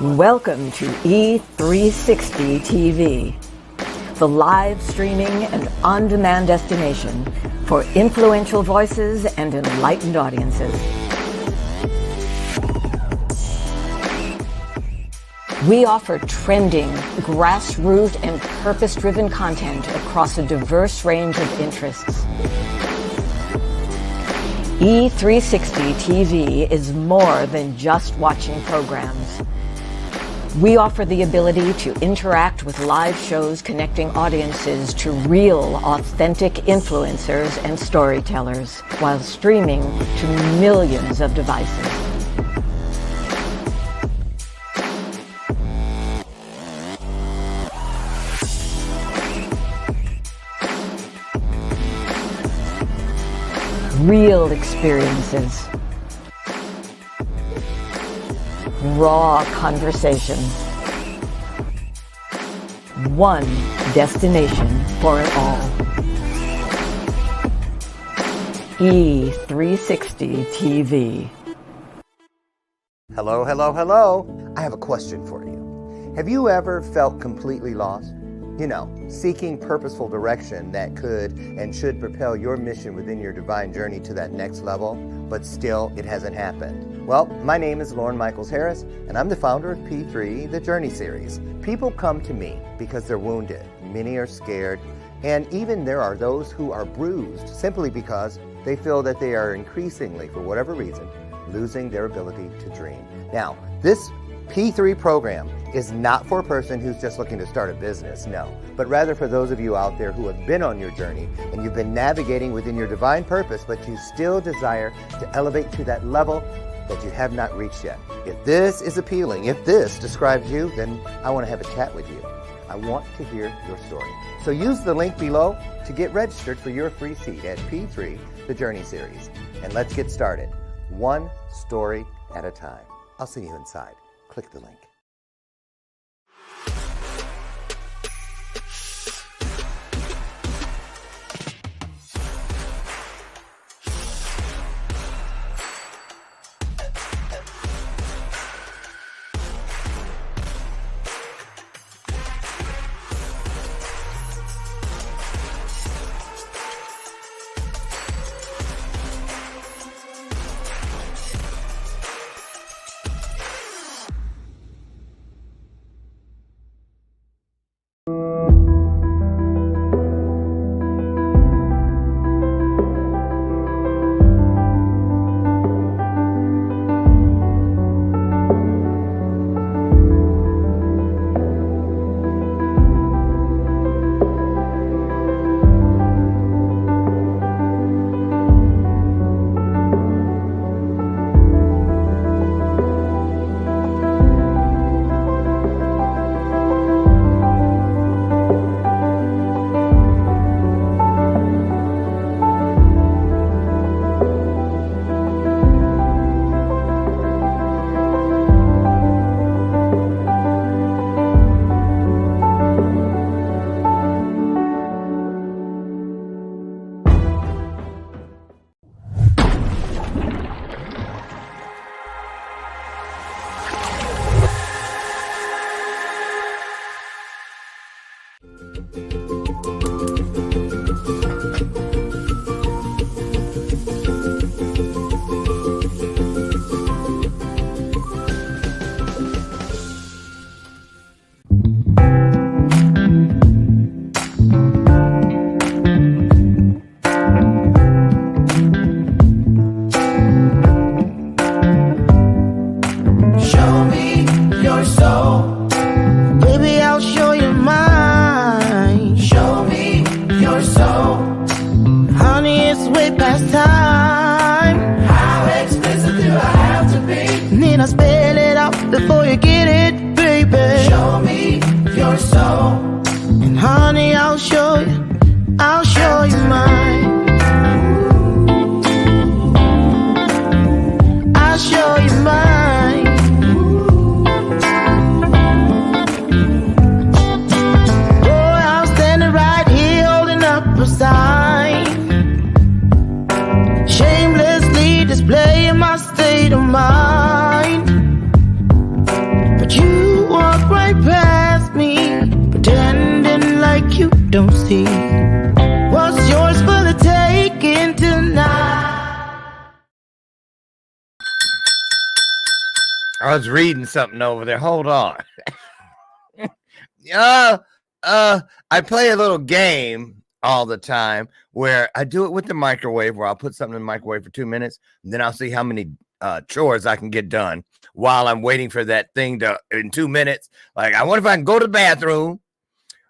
Welcome to E360 TV, the live streaming and on-demand destination for influential voices and enlightened audiences. We offer trending, grassroots, and purpose-driven content across a diverse range of interests. E360 TV is more than just watching programs. We offer the ability to interact with live shows connecting audiences to real, authentic influencers and storytellers while streaming to millions of devices. Real experiences. Raw conversation. One destination for it all. E360 TV. Hello, hello, hello. I have a question for you. Have you ever felt completely lost? You know, seeking purposeful direction that could and should propel your mission within your divine journey to that next level, but still it hasn't happened. Well, my name is Loren Harris, and I'm the founder of P3, the Journey Series. People come to me because they're wounded. Many are scared, and even there are those who are bruised simply because they feel that they are increasingly, for whatever reason, losing their ability to dream. Now, this P3 program is not for a person who's just looking to start a business, no, but rather for those of you out there who have been on your journey and you've been navigating within your divine purpose, but you still desire to elevate to that level that you have not reached yet. If this is appealing, if this describes you, then I want to have a chat with you. I want to hear your story. So use the link below to get registered for your free seat at P3, the Journey Series. And let's get started, one story at a time. I'll see you inside. Click the link. I was reading something over there. Hold on. I play a little game all the time where I do it with the microwave, where I'll put something in the microwave for 2 minutes, and then I'll see how many chores I can get done while I'm waiting for that thing to in 2 minutes. Like, I wonder if I can go to the bathroom,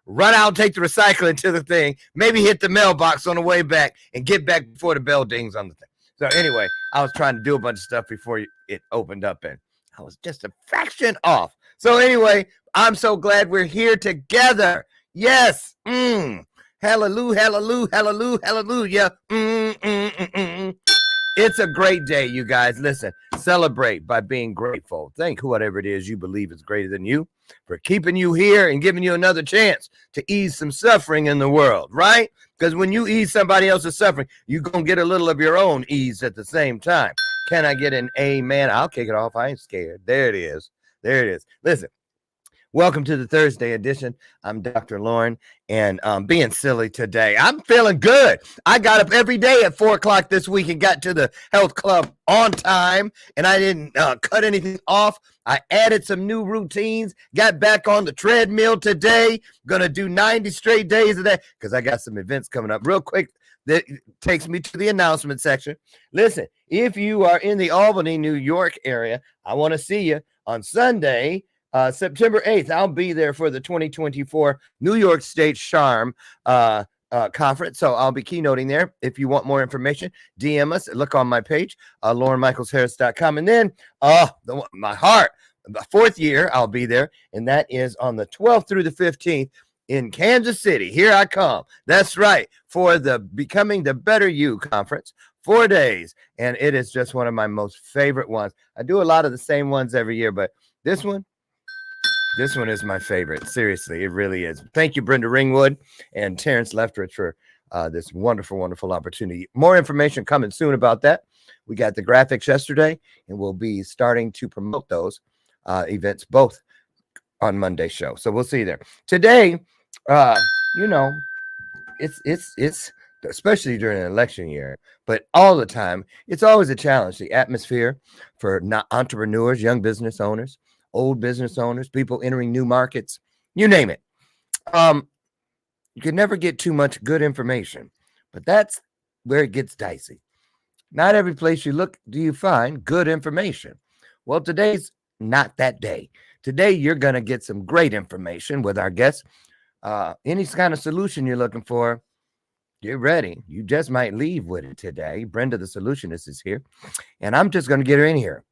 run out, take the recycling to the thing, maybe hit the mailbox on the way back, and get back before the bell dings on the thing. So anyway, I was trying to do a bunch of stuff before it opened up, and I was just a fraction off. So anyway, I'm so glad we're here together. Yes. Hallelujah, hallelujah, hallelujah, hallelujah. It's a great day, you guys. Listen, celebrate by being grateful. Thank whatever it is you believe is greater than you for keeping you here and giving you another chance to ease some suffering in the world, right? Because when you ease somebody else's suffering, you're going to get a little of your own ease at the same time. Can I get an amen? I'll kick it off. I ain't scared. There it is. There it is. Listen. Welcome to the Thursday edition. I'm Dr. Loren, and being silly today. I'm feeling good. I got up every day at 4 o'clock this week and got to the health club on time, and I didn't cut anything off. I added some new routines, got back on the treadmill today. Going to do 90 straight days of that because I got some events coming up. Real quick, that takes me to the announcement section. Listen, if you are in the Albany, New York area, I want to see you on Sunday, September 8th, I'll be there for the 2024 New York State Charm conference. So I'll be keynoting there. If you want more information, DM us. Look on my page, LaurenMichaelsHarris.com. And then my heart, the 4th year, I'll be there. And that is on the 12th through the 15th in Kansas City. Here I come. That's right. For the Becoming the Better You conference. 4 days. And it is just one of my most favorite ones. I do a lot of the same ones every year, but this one is my favorite. Seriously, it really is. Thank you, Brenda Ringwood and Terrence Lefteridge, for this wonderful, wonderful opportunity. More information coming soon about that. We got the graphics yesterday, and we'll be starting to promote those events both on Monday's show. So we'll see you there. Today, it's especially during an election year, but all the time, it's always a challenge. The atmosphere for entrepreneurs, young business owners, old business owners, people entering new markets, you name it. You can never get too much good information, but that's where it gets dicey. Not every place you look do you find good information. Well, today's not that day. Today, you're going to get some great information with our guests. Any kind of solution you're looking for, get ready. You just might leave with it today. Brenda, the solutionist, is here, and I'm just going to get her in here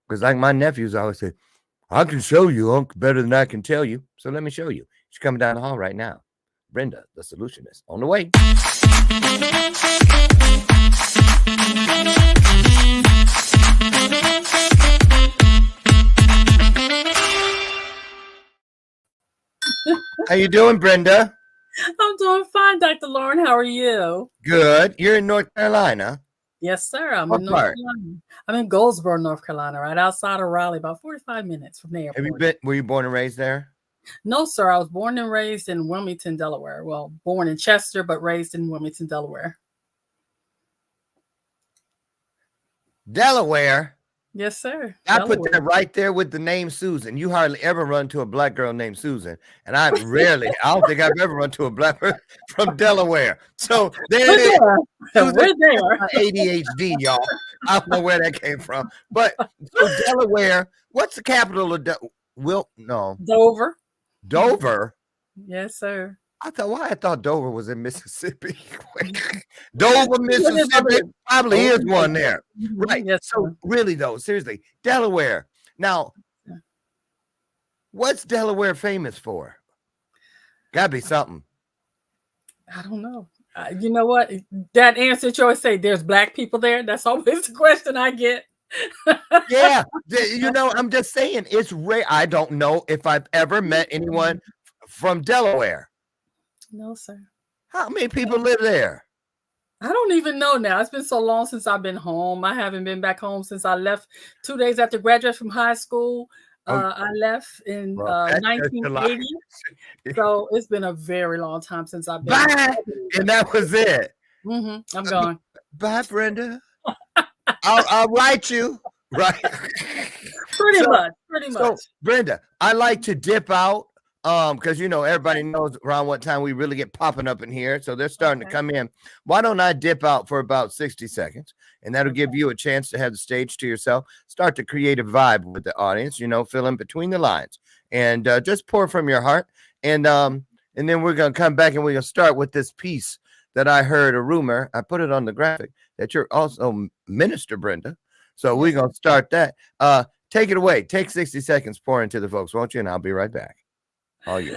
because, like my nephews always say, I can show you, Unc, better than I can tell you. So let me show you. She's coming down the hall right now. Brenda, the solutionist, on the way. How you doing, Brenda? I'm doing fine, Dr. Loren. How are you? Good. You're in North Carolina. Yes, sir. I'm in North Carolina. I'm in Goldsboro, North Carolina, right outside of Raleigh, about 45 minutes from the airport. Were you born and raised there? No, sir. I was born and raised in Wilmington, Delaware. Well, born in Chester, but raised in Wilmington, Delaware. Delaware? Yes, sir. I put that right there with the name Susan. You hardly ever run to a black girl named Susan. And I don't think I've ever run to a black girl from Delaware. So there it is. We're there. ADHD, y'all. I don't know where that came from. But so Delaware, what's the capital of Dover. Dover? Yes, sir. I thought Dover was in Mississippi. Dover, Mississippi, probably is one there. Right. Yes, so really though, seriously, Delaware. Now, what's Delaware famous for? Gotta be something. I don't know. You know what? That answer you always say, there's black people there. That's always the question I get. Yeah. I'm just saying it's rare. I don't know if I've ever met anyone from Delaware. No, sir. How many people live there? I don't even know now. It's been so long since I've been home. I haven't been back home since I left 2 days after graduating from high school. I left in 1980. So it's been a very long time since I've been. Bye. And that was it. I'm gone. Bye, Brenda. I'll write you. Right. Pretty much. So, Brenda, I like to dip out because everybody knows around what time we really get popping up in here. So they're starting to come in. Why don't I dip out for about 60 seconds? And that'll give you a chance to have the stage to yourself. Start to create a vibe with the audience, fill in between the lines. And just pour from your heart. And then we're going to come back and we're going to start with this piece that I heard a rumor. I put it on the graphic that you're also Minister Brenda. So we're going to start that. Take it away. Take 60 seconds, pour into the folks, won't you? And I'll be right back. All you.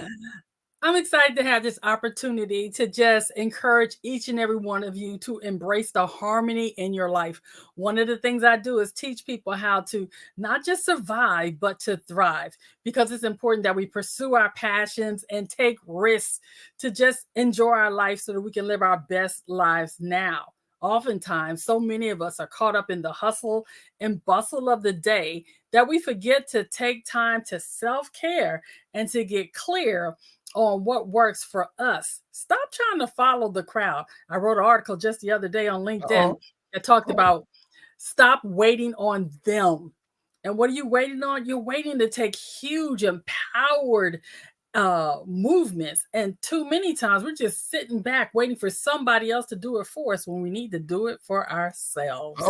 I'm excited to have this opportunity to just encourage each and every one of you to embrace the harmony in your life. One of the things I do is teach people how to not just survive, but to thrive, because it's important that we pursue our passions and take risks to just enjoy our life so that we can live our best lives now. Oftentimes, so many of us are caught up in the hustle and bustle of the day that we forget to take time to self-care and to get clear on what works for us. Stop trying to follow the crowd. I wrote an article just the other day on LinkedIn that talked about stop waiting on them. And what are you waiting on? You're waiting to take huge, empowered movements. And too many times we're just sitting back waiting for somebody else to do it for us when we need to do it for ourselves.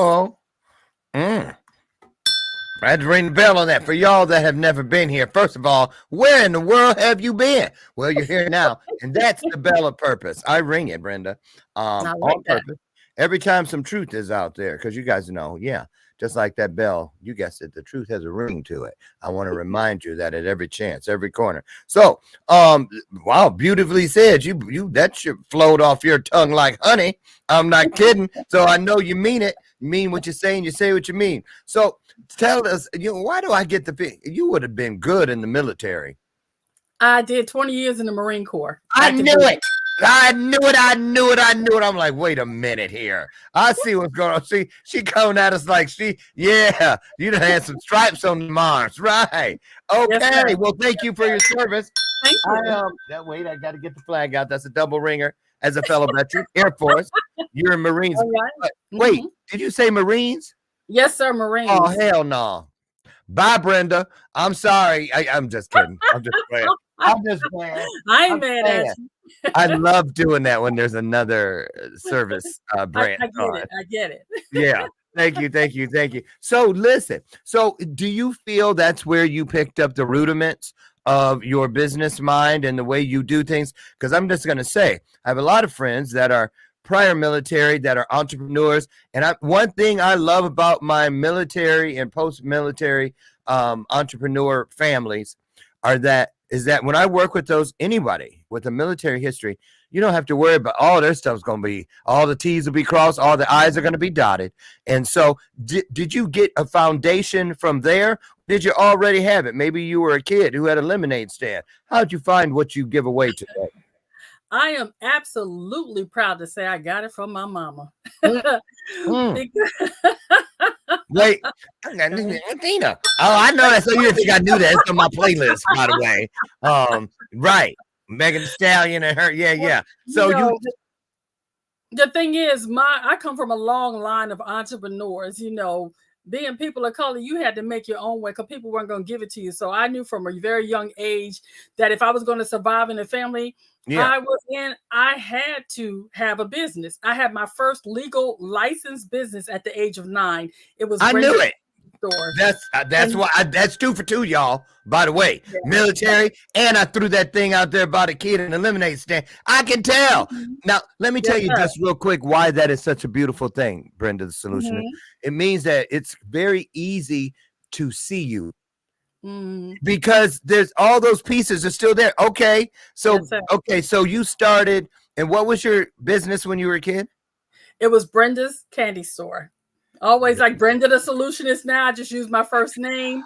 I had to ring the bell on that. For y'all that have never been here, first of all, where in the world have you been? Well, you're here now, and that's the bell of purpose. I ring it, Brenda, on purpose. Every time some truth is out there, because you guys know, just like that bell, you guessed it, the truth has a ring to it. I want to remind you that at every chance, every corner. So, wow, beautifully said. You that should float off your tongue like honey. I'm not kidding. So I know you mean it. You mean what you say, and you say what you mean. So tell us, why do I get the big? You would have been good in the military. I did 20 years in the Marine Corps. I knew it. I knew it. I'm like, wait a minute here. I see what's going on. See, she coming at us like you done had some stripes on the Mars, right? Okay. Yes, well, thank you for your service. Thank you. Wait, I got to get the flag out. That's a double ringer as a fellow veteran, Air Force. You're in Marines. Right. Wait, did you say Marines? Yes, sir, Marines. Oh, hell no. Bye, Brenda. I'm sorry. I'm just kidding. I'm just playing. I ain't mad at you. I love doing that when there's another service brand. I get it. Yeah. Thank you. So listen. So do you feel that's where you picked up the rudiments of your business mind and the way you do things? Because I'm just going to say, I have a lot of friends that are prior military, that are entrepreneurs. And one thing I love about my military and post-military entrepreneur families is that when I work with anybody with a military history, you don't have to worry about all their stuff's going to be, all the T's will be crossed, all the I's are going to be dotted. And so did you get a foundation from there? Did you already have it? Maybe you were a kid who had a lemonade stand. How'd you find what you give away today? I am absolutely proud to say I got it from my mama. Wait, Athena. Oh, I know that. So you think I knew that? It's on my playlist, by the way. Right. Megan Thee Stallion and her. Yeah. So the thing is, I come from a long line of entrepreneurs, being people of color, you had to make your own way because people weren't going to give it to you. So I knew from a very young age that if I was going to survive in a family I had to have a business. I had my first legal licensed business at the age of 9. It was knew it. That's 2 for 2, y'all. By the way, military, and I threw that thing out there about a kid in the lemonade stand. I can tell. Now, let me tell you just real quick why that is such a beautiful thing, Brenda, the solution. It means that it's very easy to see you because there's all those pieces are still there. Okay, so so you started, and what was your business when you were a kid? It was Brenda's Candy Store. Always like Brenda the Solutionist now. I just use my first name.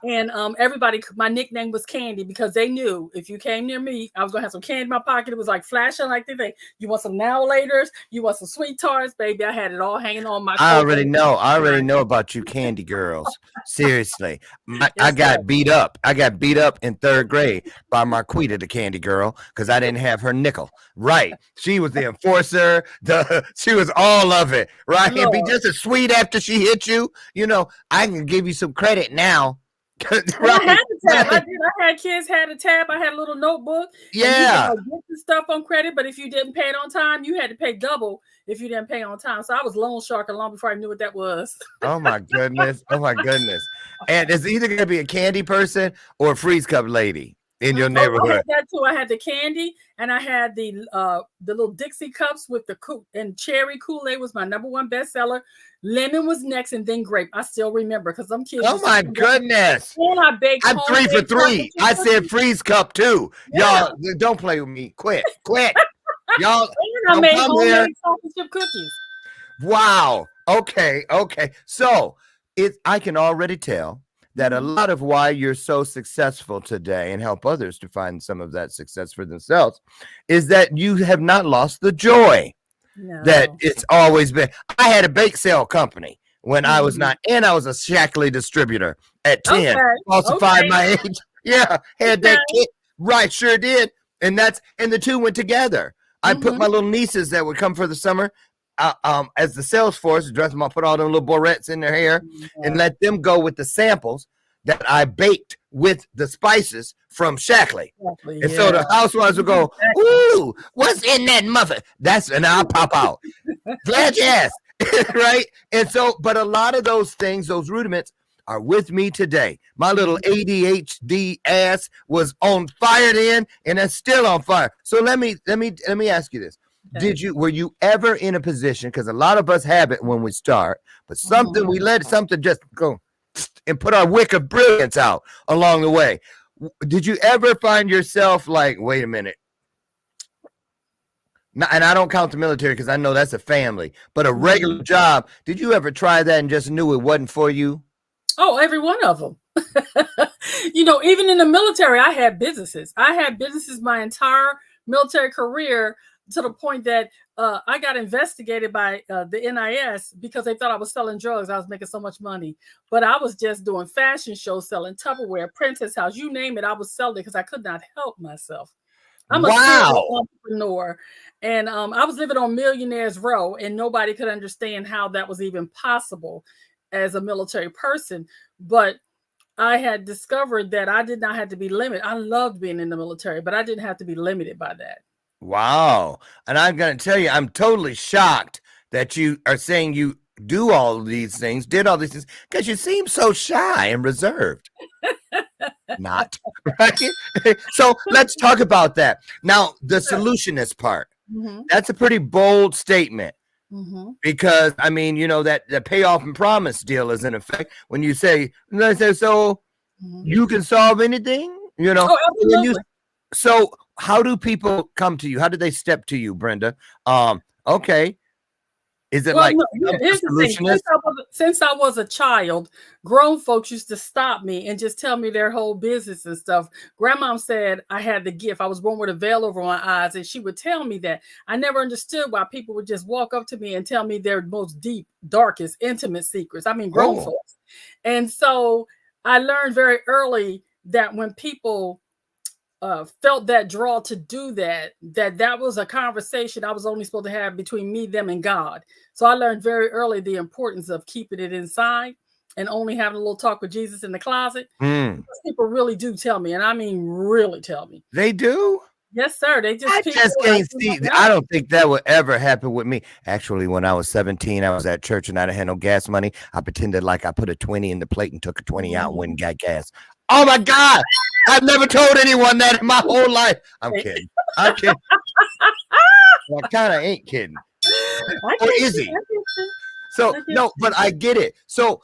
And everybody, my nickname was Candy because they knew if you came near me, I was going to have some candy in my pocket. It was like flashing like they think, you want some now laters? You want some sweet tarts? Baby, I had it all hanging on my I already know about you candy girls. Seriously. I got beat up. I got beat up in 3rd grade by Marquita, the candy girl, because I didn't have her nickel. Right. She was the enforcer. She was all of it. Right. And be just as sweet after she hit you. I can give you some credit now. I had a tab. I had kids had a tab. I had a little notebook. Yeah. And you could get the stuff on credit, but if you didn't pay it on time, you had to pay double if you didn't pay on time. So I was loan shark long before I knew what that was. Oh my goodness. Oh my goodness. And it's either going to be a candy person or a freeze cup lady in your neighborhood. I had that too. I had the candy, and I had the little Dixie cups with the and cherry Kool-Aid was my #1 bestseller. Lemon was next, and then grape. I still remember because some kids. Oh my goodness! And I baked. I'm 3 for 3. I said freeze cup too. Yeah. Y'all don't play with me. Quit. Y'all. And I made homemade chocolate chip cookies. Wow. Okay. So I can already tell that a lot of why you're so successful today and help others to find some of that success for themselves is that you have not lost the joy that it's always been. I had a bake sale company when I was 9, and I was a Shackley distributor at 10. Falsified my age. Yeah, had that kid. Right, sure did. And the two went together. I put my little nieces that would come for the summer as the sales force, dress them up, put all them little barrettes in their hair, and let them go with the samples that I baked with the spices from Shackley. And so the housewives would go, "Ooh, what's in that muffin?" And I'll pop out. Glad you asked. Right? And so, but a lot of those things, those rudiments, are with me today. My little ADHD ass was on fire then, and it's still on fire. So let me ask you this. Were you ever in a position, because a lot of us have it when we start, but we let something just go and put our wick of brilliance out along the way. Did you ever find yourself like, wait a minute? And I don't count the military because I know that's a family, but a regular job. Did you ever try that and just knew it wasn't for you? Oh, every one of them. Even in the military, I had businesses. My entire military career, to the point that I got investigated by the NIS because they thought I was selling drugs. I was making so much money, but I was just doing fashion shows, selling Tupperware, Princess House, you name it. I was selling it because I could not help myself. I'm a serial entrepreneur, and I was living on Millionaires Row, and nobody could understand how that was even possible as a military person. But I had discovered that I did not have to be limited. I loved being in the military, but I didn't have to be limited by that. Wow. And I'm going to tell you, I'm totally shocked that you are saying you did all these things, because you seem so shy and reserved. Not, right? So let's talk about that. Now, the solutionist part, that's a pretty bold statement. Because, I mean, that the payoff and promise deal is in effect when you say, so you can solve anything, Oh, absolutely. So how do people come to you? How do they step to you, Brenda? Okay. Is it here's the thing. Since I was a child, grown folks used to stop me and just tell me their whole business and stuff. Grandma said I had the gift. I was born with a veil over my eyes, and she would tell me that. I never understood why people would just walk up to me and tell me their most deep, darkest, intimate secrets. I mean, grown folks. And so I learned very early that when people felt that draw to do that was a conversation I was only supposed to have between me, them, and God. So I learned very early the importance of keeping it inside and only having a little talk with Jesus in the closet. People really do tell me, and I mean really tell me. They do? Yes, sir. They just can't see. I don't think that would ever happen with me. Actually, when I was 17, I was at church and I didn't have no gas money. I pretended like I put a 20 in the plate and took a 20 out and went and got gas. Oh my God. I've never told anyone that in my whole life. I'm kidding. Well, I kind of ain't kidding. Or is he? So, no, but I get it. So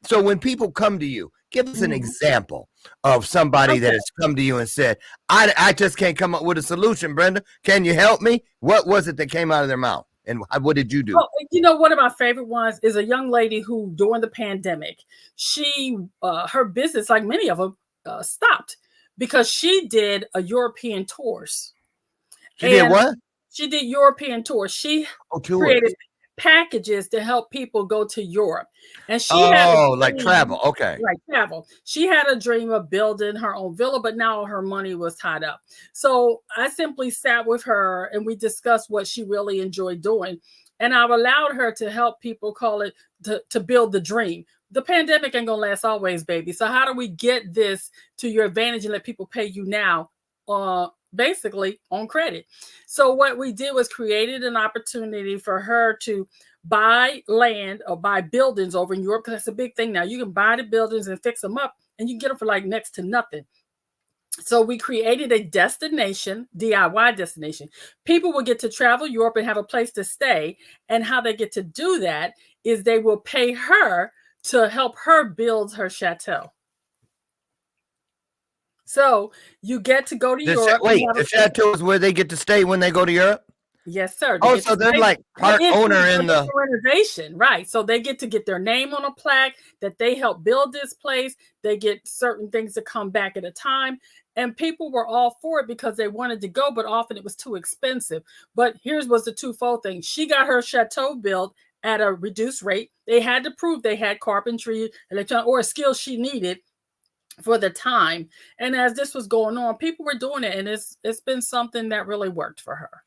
when people come to you, give us an example of somebody that has come to you and said, I just can't come up with a solution, Brenda. Can you help me? What was it that came out of their mouth? And what did you do? One of my favorite ones is a young lady who, during the pandemic, her business, like many of them, stopped because she did a European tours. She did what? She did European tours. She created packages to help people go to Europe. And she like travel. Okay. Like travel. She had a dream of building her own villa, but now her money was tied up. So I simply sat with her and we discussed what she really enjoyed doing. And I've allowed her to help people to build the dream. the pandemic ain't gonna last always, baby. So how do we get this to your advantage and let people pay you now, basically on credit? So what we did was created an opportunity for her to buy land or buy buildings over in Europe, because that's a big thing now. You can buy the buildings and fix them up, and you get them for like next to nothing. So we created a destination, DIY destination. People will get to travel Europe and have a place to stay. And how they get to do that is they will pay her to help her build her chateau. So you get to go to Europe. Wait, the chateau is where they get to stay when they go to Europe? Yes, sir. Oh, so they're like part owner in the renovation, right? So they get to get their name on a plaque that they helped build this place. They get certain things to come back at a time. And people were all for it because they wanted to go, but often it was too expensive. But here's was the twofold thing. She got her chateau built at a reduced rate. They had to prove they had carpentry, electronic, or a skill she needed for the time. And as this was going on, people were doing it, and it's been something that really worked for her.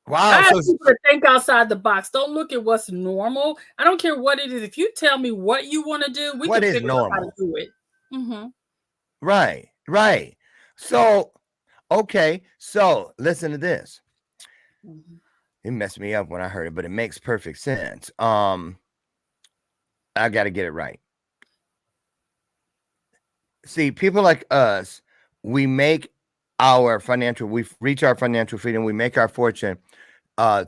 Wow. I ask people to think outside the box. Don't look at what's normal. I don't care what it is. If you tell me what you want to do, we can figure out how to do it. Mm-hmm. Right, right. So, okay. So listen to this. Mm-hmm. It messed me up when I heard it, but it makes perfect sense. I got to get it right. See, people like us, we reach our financial freedom, we make our fortune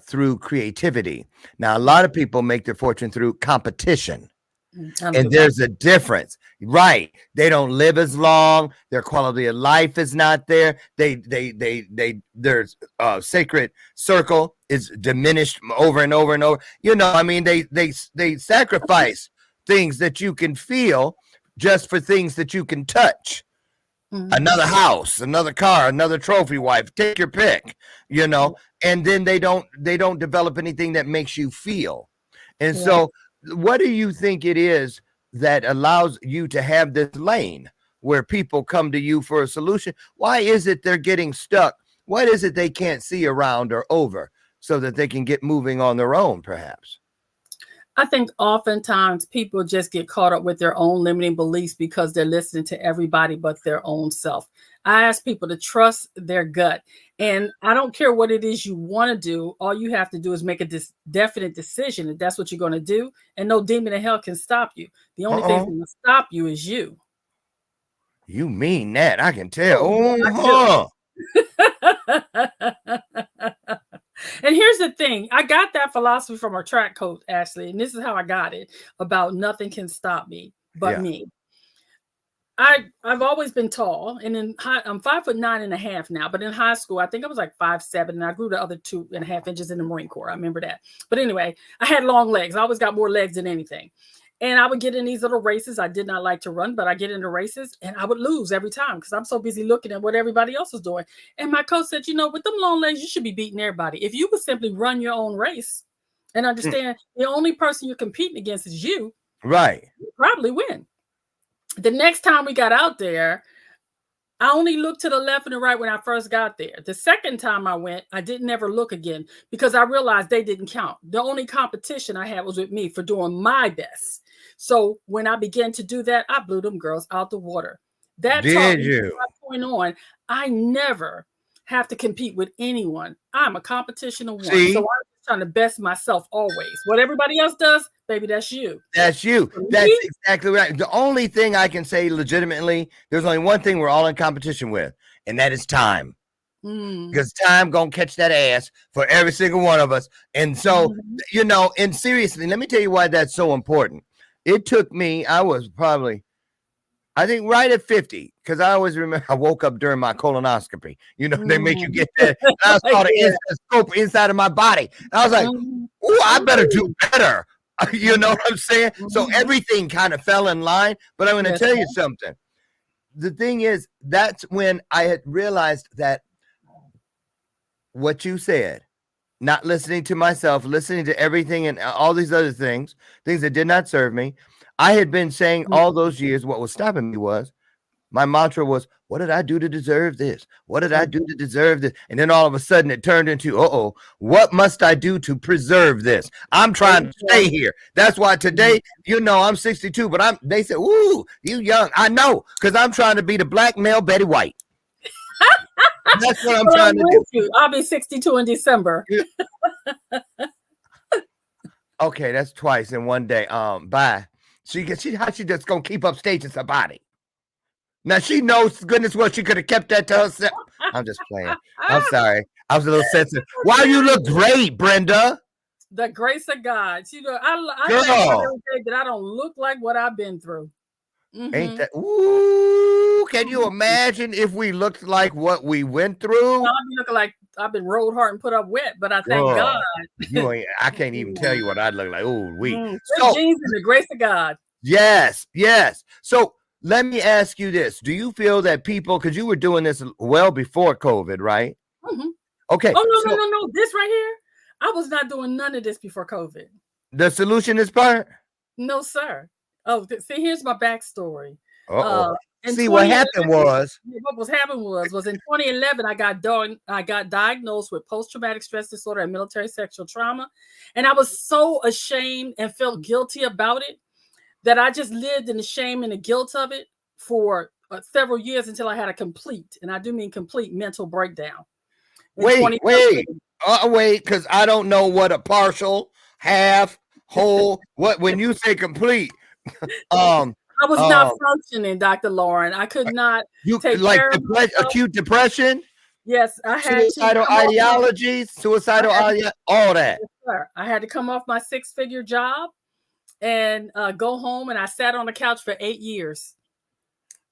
through creativity. Now, a lot of people make their fortune through competition. And there's a difference, right? They don't live as long. Their quality of life is not there. Their sacred circle is diminished over and over and over. You know, I mean, they sacrifice things that you can feel just for things that you can touch. Mm-hmm. Another house, another car, another trophy wife. Take your pick. You know, and then they don't develop anything that makes you feel. And so, what do you think it is that allows you to have this lane where people come to you for a solution? Why is it they're getting stuck? What is it they can't see around or over so that they can get moving on their own, perhaps? I think oftentimes people just get caught up with their own limiting beliefs because they're listening to everybody but their own self. I ask people to trust their gut. And I don't care what it is you want to do. All you have to do is make a definite decision that that's what you're going to do. And no demon in hell can stop you. The only thing that can stop you is you. You mean that? I can tell. And here's the thing. I got that philosophy from our track coach, Ashley. And this is how I got it about nothing can stop me but me. I've always been tall, and I'm 5'9.5" now, but in high school, I think I was like 5'7", and I grew the other 2.5 inches in the Marine Corps. I remember that. But anyway, I had long legs. I always got more legs than anything. And I would get in these little races. I did not like to run, but I get into races and I would lose every time because I'm so busy looking at what everybody else is doing. And my coach said, you know, with them long legs, you should be beating everybody. If you would simply run your own race and understand the only person you're competing against is you, right? You probably win. The next time we got out there, I only looked to the left and the right when I first got there. The second time I went, I didn't ever look again because I realized they didn't count. The only competition I had was with me for doing my best. So when I began to do that, I blew them girls out the water. That taught me from that point on, I never have to compete with anyone. I'm a competition of one. See? So I'm trying to best myself always. What everybody else does, baby, that's you. That's you. That's exactly right. The only thing I can say legitimately, there's only one thing we're all in competition with, and that is time. Because time gonna catch that ass for every single one of us. And so, you know, and seriously, let me tell you why that's so important. It took me, I was probably, I think right at 50, because I always remember I woke up during my colonoscopy. You know, they make you get that. I saw the scope inside of my body. I was like, oh, I better do better. You know what I'm saying? So everything kind of fell in line. But I'm going to tell you something. The thing is, that's when I had realized that what you said, not listening to myself, listening to everything and all these other things that did not serve me. I had been saying all those years, what was stopping me was My mantra was, what did I do to deserve this? What did I do to deserve this? And then all of a sudden it turned into, what must I do to preserve this? I'm trying to stay here. That's why today, I'm 62, but they said, ooh, you young. I know, because I'm trying to be the black male Betty White. That's what I'm trying to do. I'll be 62 in December. Okay, that's twice in one day. Bye. How she just gonna keep up staging somebody? Now she knows goodness well she could have kept that to herself. I'm just playing. I'm sorry. I was a little sensitive. Wow, you look great, Brenda. The grace of God. I thank God every day that I don't look like what I've been through. Ain't that? Ooh, can you imagine if we looked like what we went through? I'll be looking like I've been rolled hard and put up wet, but I thank God. I can't even tell you what I'd look like. Oh, So, Jesus, the grace of God. Yes. So let me ask you this. Do you feel that people, because you were doing this well before COVID, right? Mm-hmm. Okay. Oh, no. This right here, I was not doing none of this before COVID. The solution is part? No, sir. Oh, see, here's my backstory. See, what happened was in 2011, I got diagnosed with post-traumatic stress disorder and military sexual trauma. And I was so ashamed and felt guilty about it that I just lived in the shame and the guilt of it for several years until I had a complete, and I do mean complete, mental breakdown. Wait, because I don't know what a partial, half, whole, when you say complete. I was not functioning, Dr. Loren. I could not take care of myself. Acute depression? Yes, I had suicidal ideologies, all that. Yes, sir. I had to come off my 6-figure job and go home, and I sat on the couch for 8 years.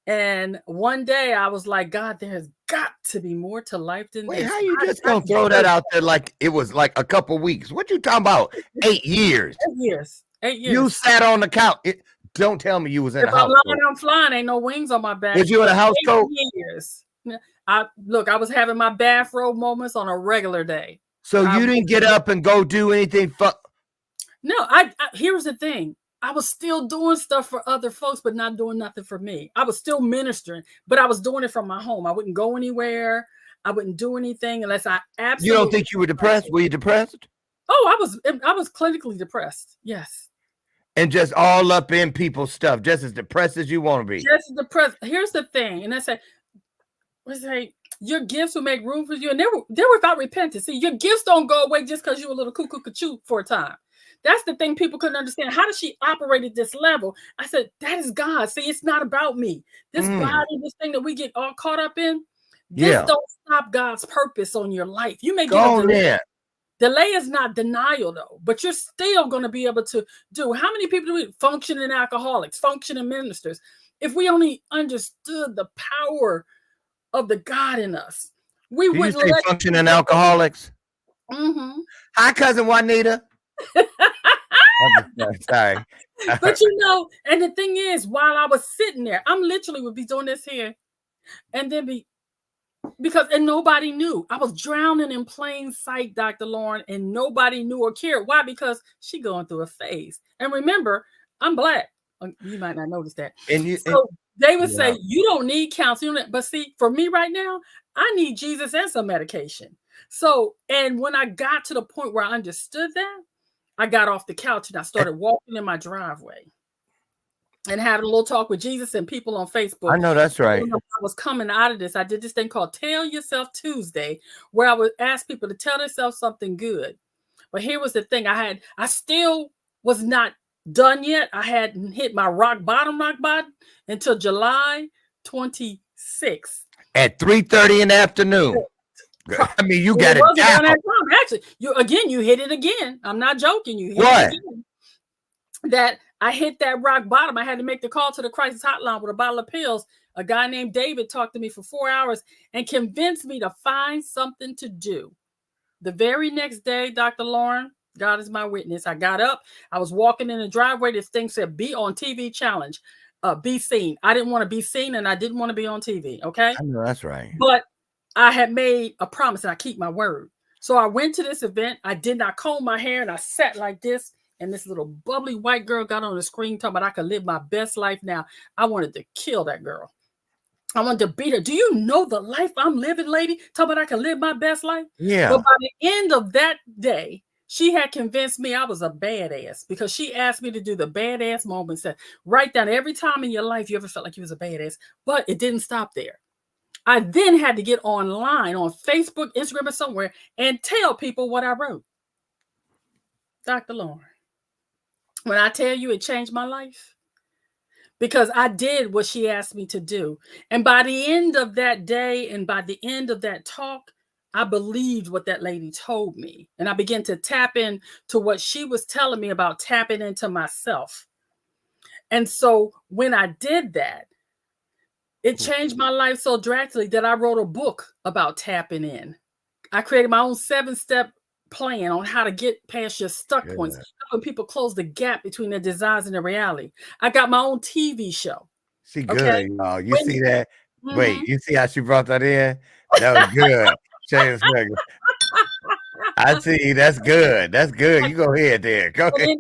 And one day I was like, God, there has got to be more to life than this. How you just gonna throw that out there like it was like a couple weeks? What you talking about? 8 years. 8 years. 8 years. You sat on the couch. Don't tell me you was in a house. If I'm flying, ain't no wings on my back. Was you in a house coat? 8 years. I was having my bathrobe moments on a regular day. So you didn't get up and go do anything? No, here's the thing. I was still doing stuff for other folks, but not doing nothing for me. I was still ministering, but I was doing it from my home. I wouldn't go anywhere. I wouldn't do anything unless I absolutely. You don't think you were depressed? Were you depressed? Oh, I was clinically depressed. Yes. And just all up in people's stuff, just as depressed as you want to be. Just as depressed. Here's the thing, and I say, your gifts will make room for you, and they're without repentance. See, your gifts don't go away just because you're a little cuckoo for a time. That's the thing people couldn't understand. How does she operate at this level? I said, that is God. See, it's not about me. This body, this thing that we get all caught up in, this don't stop God's purpose on your life. You may get a delay. Delay is not denial, though, but you're still going to be able to do. How many people do we functioning alcoholics, functioning ministers? If we only understood the power of the God in us, we wouldn't let functioning alcoholics. Mm-hmm. Hi, cousin Juanita. Sorry. But and the thing is, while I was sitting there, I'm literally would be doing this here and then and nobody knew. I was drowning in plain sight, Dr. Loren, and nobody knew or cared. Why? Because she going through a phase. And remember, I'm Black. You might not notice that. They would say, you don't need counseling. But see, for me right now, I need Jesus and some medication. So, and when I got to the point where I understood that, I got off the couch and I started walking in my driveway and had a little talk with Jesus and people on Facebook. I know that's right. I was coming out of this. I did this thing called Tell Yourself Tuesday, where I would ask people to tell themselves something good. But here was the thing. I still was not done yet. I hadn't hit my rock bottom until July 26th. At 3:30 in the afternoon. I mean, you got it down. Actually, you hit it again. I'm not joking. You hit it again. That I hit that rock bottom. I had to make the call to the crisis hotline with a bottle of pills. A guy named David talked to me for 4 hours and convinced me to find something to do. The very next day, Dr. Loren, God is my witness. I got up. I was walking in the driveway. This thing said, "Be on TV challenge. Be seen." I didn't want to be seen, and I didn't want to be on TV. Okay, I know that's right. But I had made a promise and I keep my word. So I went to this event. I did not comb my hair and I sat like this. And this little bubbly white girl got on the screen talking about I could live my best life now. I wanted to kill that girl. I wanted to beat her. Do you know the life I'm living, lady? Talk about I can live my best life. Yeah. But by the end of that day, she had convinced me I was a badass because she asked me to do the badass moments. That write down every time in your life you ever felt like you was a badass. But it didn't stop there. I then had to get online on Facebook, Instagram, or somewhere and tell people what I wrote. Dr. Loren, when I tell you it changed my life, because I did what she asked me to do. And by the end of that day and by the end of that talk, I believed what that lady told me. And I began to tap into what she was telling me about tapping into myself. And so when I did that, it changed my life so drastically that I wrote a book about tapping in. I created my own 7-step plan on how to get past your stuck points, helping people close the gap between their desires and their reality. I got my own TV show. She good, y'all. You see that? Mm-hmm. Wait, you see how she brought that in? That was good. I see. That's good. That's good. You go ahead there. Go ahead.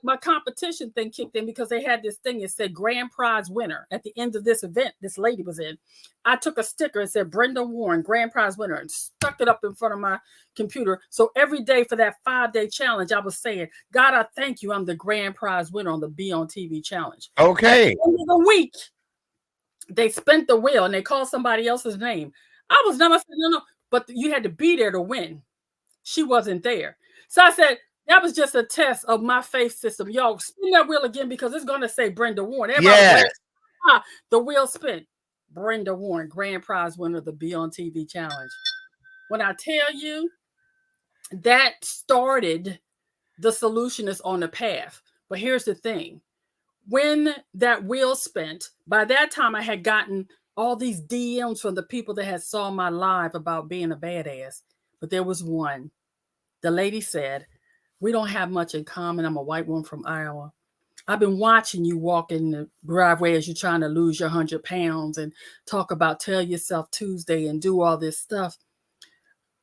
My competition thing kicked in because they had this thing that said grand prize winner at the end of this event this lady was in. I took a sticker and said Brenda Warren, grand prize winner, and stuck it up in front of my computer. So every day for that 5-day challenge, I was saying, God, I thank you. I'm the grand prize winner on the Be on TV challenge. Okay. At the end of the week, they spent the wheel and they called somebody else's name. I was not, I said, no, but you had to be there to win. She wasn't there. So I said, that was just a test of my faith system. Y'all spin that wheel again because it's going to say Brenda Warren. Everybody the wheel spin. Brenda Warren, grand prize winner of the Be on TV challenge. When I tell you that started the solution is on the path. But here's the thing. When that wheel spent, by that time I had gotten all these DMs from the people that had saw my live about being a badass. But there was one. The lady said, we don't have much in common. I'm a white woman from Iowa. I've been watching you walk in the driveway as you're trying to lose your 100 pounds and talk about Tell Yourself Tuesday and do all this stuff.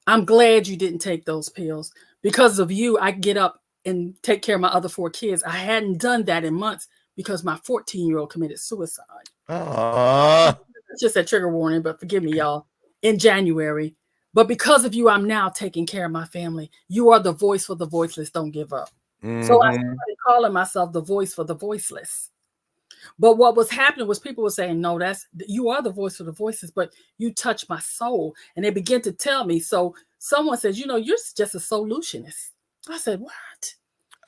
I'm glad you didn't take those pills. Because of you, I get up and take care of my other 4 kids. I hadn't done that in months because my 14-year-old committed suicide. Just a trigger warning, but forgive me, y'all. In January. But because of you, I'm now taking care of my family. You are the voice for the voiceless. Don't give up. Mm-hmm. So I started calling myself the voice for the voiceless. But what was happening was people were saying, no, you are the voice for the voiceless, but you touch my soul. And they began to tell me. So someone says, you're just a solutionist. I said, what?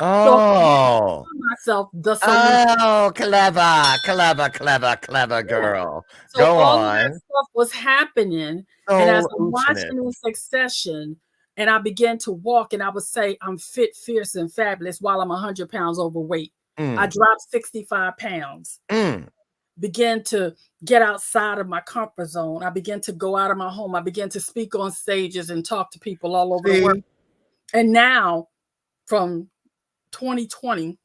Oh, so myself the solution. Oh, clever girl. So go all on. That stuff was happening. And as I'm watching in succession, and I began to walk, and I would say, I'm fit, fierce, and fabulous while I'm 100 pounds overweight. I dropped 65 pounds. Began to get outside of my comfort zone. I began to go out of my home. I began to speak on stages and talk to people all over the world. And now, from 2020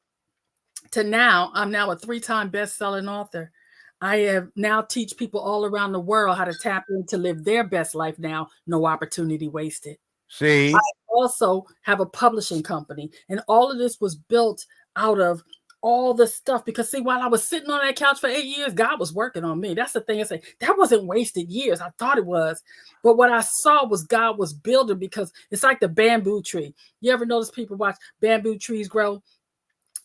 to now, I'm now a 3-time best-selling author. I have now teach people all around the world how to tap in to live their best life now. No opportunity wasted. See, I also have a publishing company, and all of this was built out of all the stuff because see, while I was sitting on that couch for 8 years, God was working on me. That's the thing I say. That wasn't wasted years. I thought it was. But what I saw was God was building because it's like the bamboo tree. You ever notice people watch bamboo trees grow?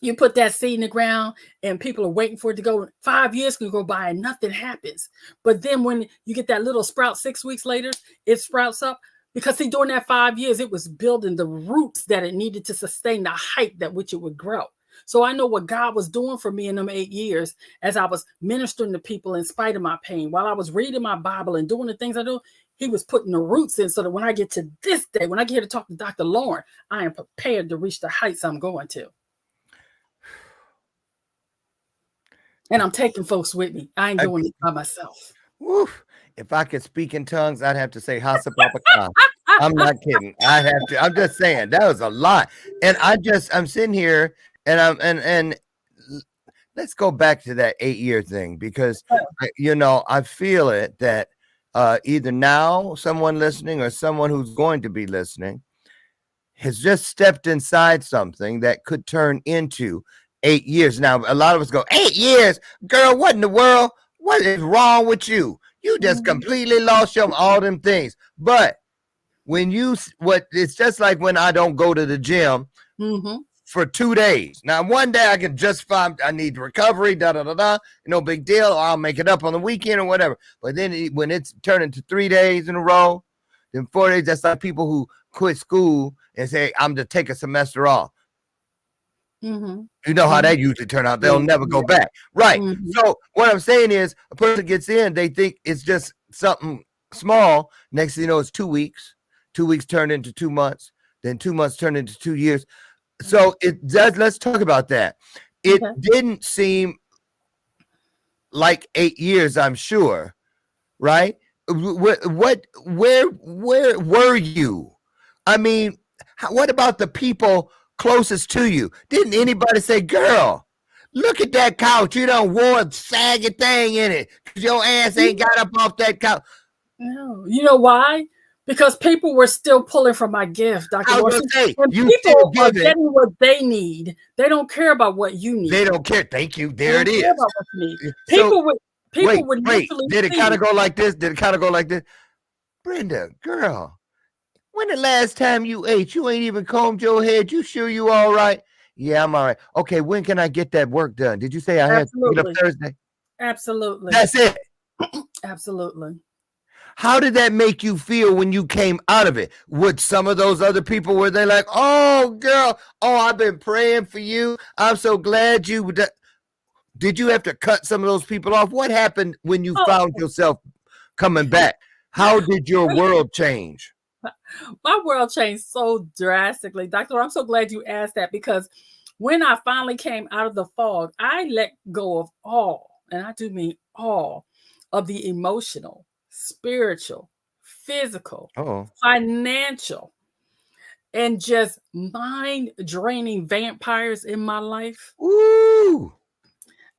You put that seed in the ground and people are waiting for it to go. 5 years can go by and nothing happens. But then when you get that little sprout 6 weeks later, it sprouts up. Because see, during that 5 years, it was building the roots that it needed to sustain the height that which it would grow. So I know what God was doing for me in them 8 years as I was ministering to people in spite of my pain. While I was reading my Bible and doing the things I do, he was putting the roots in so that when I get to this day, when I get here to talk to Dr. Loren, I am prepared to reach the heights I'm going to. And I'm taking folks with me. I ain't doing it by myself. Woof. If I could speak in tongues, I'd have to say Hasa Papa. I'm not kidding. I have to. I'm just saying that was a lot. And I'm sitting here and and let's go back to that 8-year thing because I feel it that either now someone listening or someone who's going to be listening has just stepped inside something that could turn into 8 years. Now, a lot of us go, 8 years, girl, what in the world? What is wrong with you? You just completely lost all them things. But when it's just like when I don't go to the gym for 2 days. Now, one day I can just find I need recovery, no big deal. Or I'll make it up on the weekend or whatever. But then when it's turned into 3 days in a row, then 4 days, that's like people who quit school and say, I'm to take a semester off. You know how that usually turn out. They'll never go back. Right. So what I'm saying is a person gets in, they think it's just something small. Next thing you know, it's 2 weeks. 2 weeks turned into 2 months. Then 2 months turned into 2 years. So it does. Let's talk about that. It didn't seem like 8 years, I'm sure. Right. Where were you? I mean, what about the people closest to you? Didn't anybody say, girl, look at that couch, you done wore a saggy thing in it because your ass ain't got up off that couch? No. You know why? Because people were still pulling from my gift, Dr. Warren. And people are getting what they need. They don't care about what you need. They don't care. Thank you. There it is. About what you need. People would did it kind of go like this? Brenda, girl, when the last time you ate? You ain't even combed your head. You sure you all right? Yeah, I'm all right. Okay, when can I get that work done? Did you say I had to meet up Thursday? Absolutely. That's it. Absolutely. How did that make you feel when you came out of it? Would some of those other people, were they like, oh, girl, I've been praying for you. I'm so glad you would. Did you have to cut some of those people off? What happened when you found yourself coming back? How did your world change? My world changed so drastically. Doctor, I'm so glad you asked that, because when I finally came out of the fog, I let go of all, and I do mean all, of the emotional, spiritual, physical, financial, and just mind-draining vampires in my life. Ooh.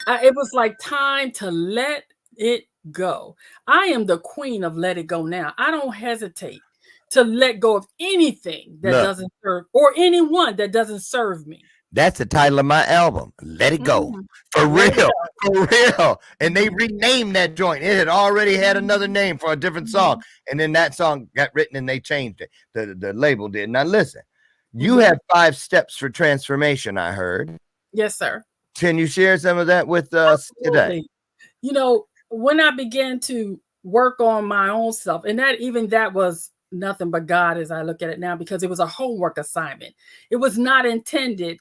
It was like time to let it go. I am the queen of let it go now. I don't hesitate to let go of anything that doesn't serve, or anyone that doesn't serve me. That's the title of my album. Let it go. For real. For real. And they renamed that joint. It had already had another name for a different song. And then that song got written and they changed it. The label did. Now listen, you have 5 steps for transformation, I heard. Yes, sir. Can you share some of that with us today? You know, when I began to work on my own self, and that was nothing but God as I look at it now, because it was a homework assignment. It was not intended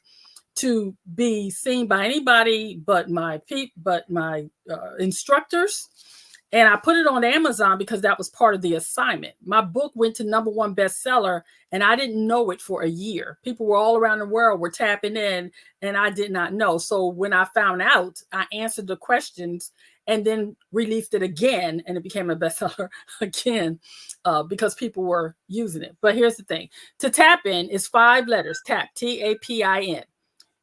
to be seen by anybody but my instructors. And I put it on Amazon because that was part of the assignment. My book went to #1 bestseller, and I didn't know it for a year. People were all around the world were tapping in, and I did not know. So when I found out, I answered the questions and then released it again, and it became a bestseller again because people were using it. But here's the thing. To tap in is 5 letters. Tap, TAPIN.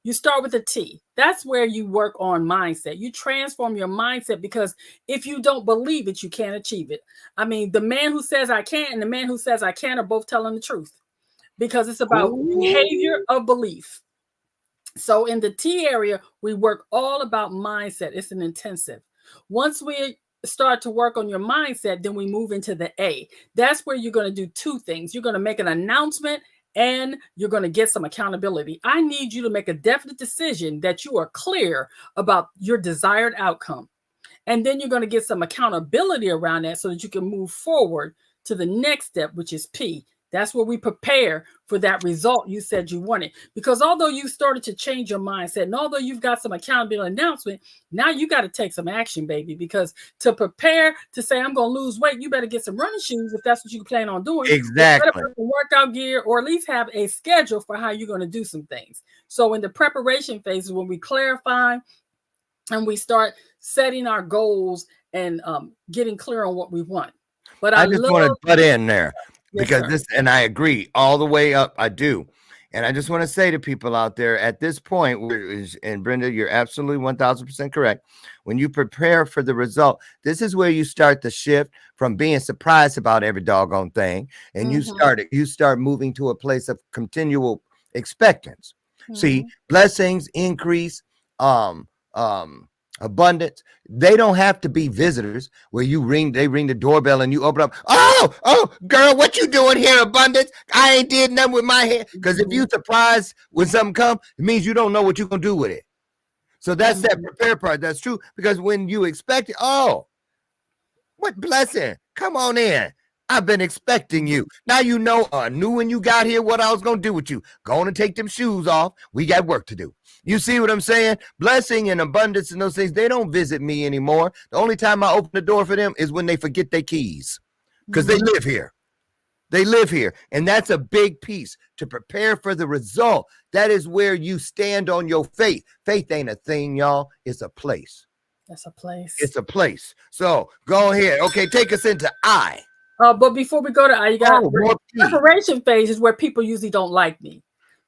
You start with a T. That's where you work on mindset. You transform your mindset, because if you don't believe it, you can't achieve it. I mean, the man who says I can't and the man who says I can are both telling the truth, because it's about behavior of belief. So in the T area, we work all about mindset. It's an intensive. Once we start to work on your mindset, then we move into the A. That's where you're going to do 2 things. You're going to make an announcement, and you're going to get some accountability. I need you to make a definite decision that you are clear about your desired outcome. And then you're going to get some accountability around that so that you can move forward to the next step, which is P. That's where we prepare for that result you said you wanted. Because although you started to change your mindset, and although you've got some accountability announcement, now you got to take some action, baby. Because to prepare to say, I'm going to lose weight, you better get some running shoes if that's what you plan on doing. Exactly. You better put workout gear, or at least have a schedule for how you're going to do some things. So in the preparation phase is when we clarify and we start setting our goals and getting clear on what we want. But I just want to butt in there. Because yes, and I agree all the way up. I do. And I just want to say to people out there at this point, and Brenda, you're absolutely 1000% correct. When you prepare for the result, this is where you start the shift from being surprised about every doggone thing. And you start moving to a place of continual expectance. See, blessings increase, abundance. They don't have to be visitors where they ring the doorbell and you open up. Oh, girl, what you doing here, abundance? I ain't did nothing with my hair. Because if you surprised when something comes, it means you don't know what you're going to do with it. So that's that prepare part. That's true. Because when you expect it, oh, what blessing. Come on in. I've been expecting you. Now you know, knew when you got here what I was going to do with you. Going to take them shoes off. We got work to do. You see what I'm saying? Blessing and abundance and those things, they don't visit me anymore. The only time I open the door for them is when they forget their keys because they live here. They live here. And that's a big piece to prepare for the result. That is where you stand on your faith. Faith ain't a thing, y'all. It's a place. That's a place. It's a place. So go ahead. Okay, take us into I. But before we go to I, you got preparation phase is where people usually don't like me.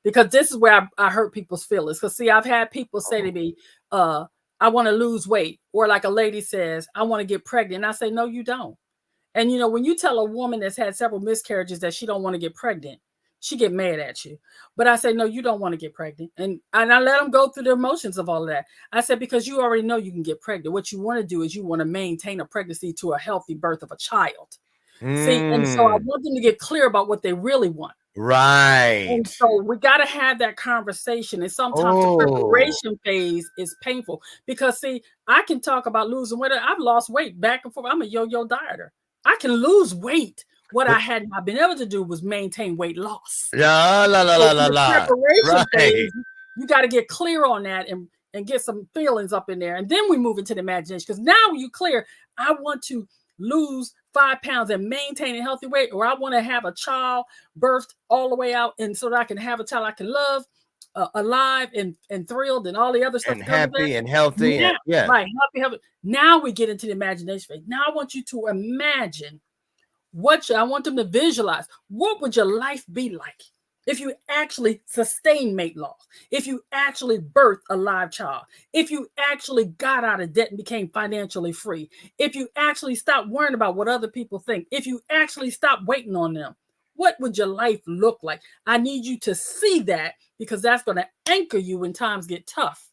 Because this is where I hurt people's feelings. Because, see, I've had people say to me, I want to lose weight. Or like a lady says, I want to get pregnant. And I say, no, you don't. And, you know, when you tell a woman that's had several miscarriages that she don't want to get pregnant, she get mad at you. But I say, no, you don't want to get pregnant. And I let them go through the emotions of all of that. I said, because you already know you can get pregnant. What you want to do is you want to maintain a pregnancy to a healthy birth of a child. See, and so I want them to get clear about what they really want. Right. And so we got to have that conversation. And sometimes the preparation phase is painful because, see, I can talk about losing weight. I've lost weight back and forth. I'm a yo-yo dieter. I can lose weight. What I had not been able to do was maintain weight loss. Preparation phase, you got to get clear on that and get some feelings up in there. And then we move into the imagination because now you clear, I want to lose 5 pounds and maintain a healthy weight, or I want to have a child birthed all the way out, and so that I can have a child I can love, alive and thrilled, and all the other stuff. And happy and healthy. Yeah, right. Happy. Now we get into the imagination phase. Now I want you to imagine I want them to visualize. What would your life be like if you actually sustain weight loss? If you actually birthed a live child? If you actually got out of debt and became financially free? If you actually stopped worrying about what other people think? If you actually stopped waiting on them? What would your life look like? I need you to see that because that's going to anchor you when times get tough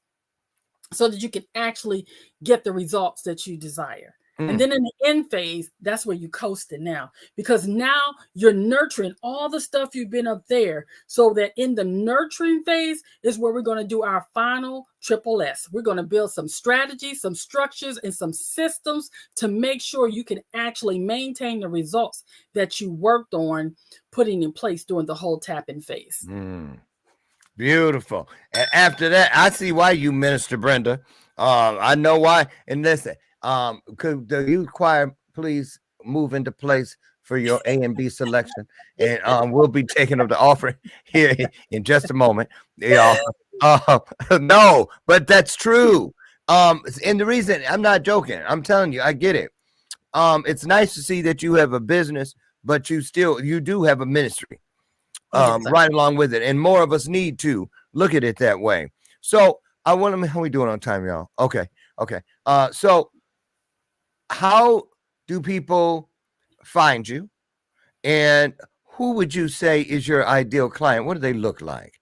so that you can actually get the results that you desire. And then in the end phase, that's where you coasting now, because now you're nurturing all the stuff you've been up there, so that in the nurturing phase is where we're going to do our final triple S. We're going to build some strategies, some structures, and some systems to make sure you can actually maintain the results that you worked on putting in place during the whole tapping phase. Beautiful. And after that, I see why you minister, Brenda. I know why. And listen, could the youth choir please move into place for your A and B selection? And we'll be taking up the offering here in just a moment. No, but that's true. And the reason, I'm not joking, I'm telling you, I get it. It's nice to see that you have a business, but you do have a ministry right along with it. And more of us need to look at it that way. So I want to, how we doing on time, y'all? Okay. So how do people find you, and who would you say is your ideal client? What do they look like?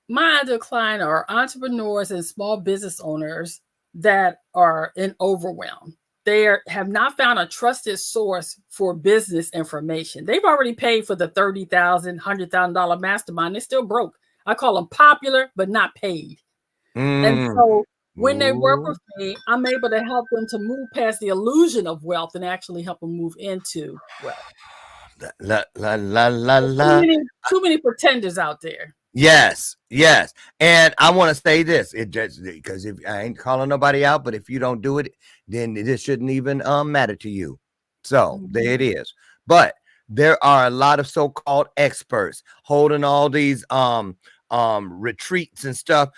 My ideal client are entrepreneurs and small business owners that are in overwhelm. They have not found a trusted source for business information. They've already paid for the $30,000, $100,000 mastermind. They're still broke. I call them popular, but not paid. And so when they work with me, I'm able to help them to move past the illusion of wealth and actually help them move into wealth. Too many pretenders out there. Yes. And I want to say this, because if I ain't calling nobody out, but if you don't do it, then this shouldn't even matter to you. So there it is. But there are a lot of so-called experts holding all these retreats and stuff.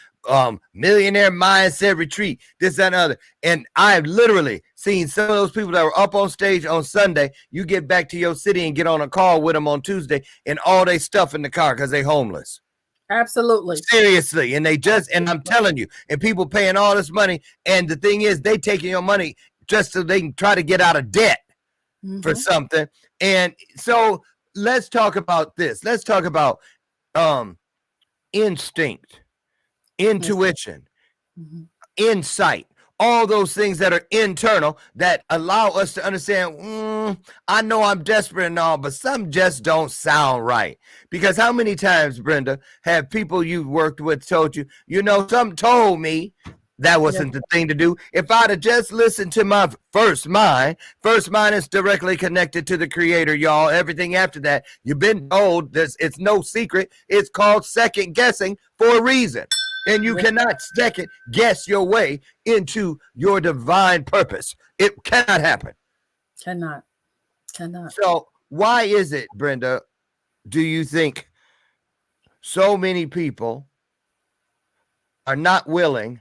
Millionaire mindset retreat, this, that, and other. And I've literally seen some of those people that were up on stage on Sunday. You get back to your city and get on a call with them on Tuesday, and all they stuff in the car because they homeless. Absolutely. Seriously. And and I'm telling you, and people paying all this money. And the thing is, they taking your money just so they can try to get out of debt for something. And so let's talk about this. Let's talk about instinct, intuition, insight. all those things that are internal that allow us to understand, I know I'm desperate and all, but some just don't sound right. Because how many times, Brenda, have people you've worked with told you, something told me that wasn't the thing to do. If I'd have just listened to my first mind is directly connected to the creator, y'all. Everything after that, you've been told this. It's no secret. It's called second guessing for a reason. And you cannot second guess your way into your divine purpose. It cannot happen. Cannot. So why is it, Brenda, do you think so many people are not willing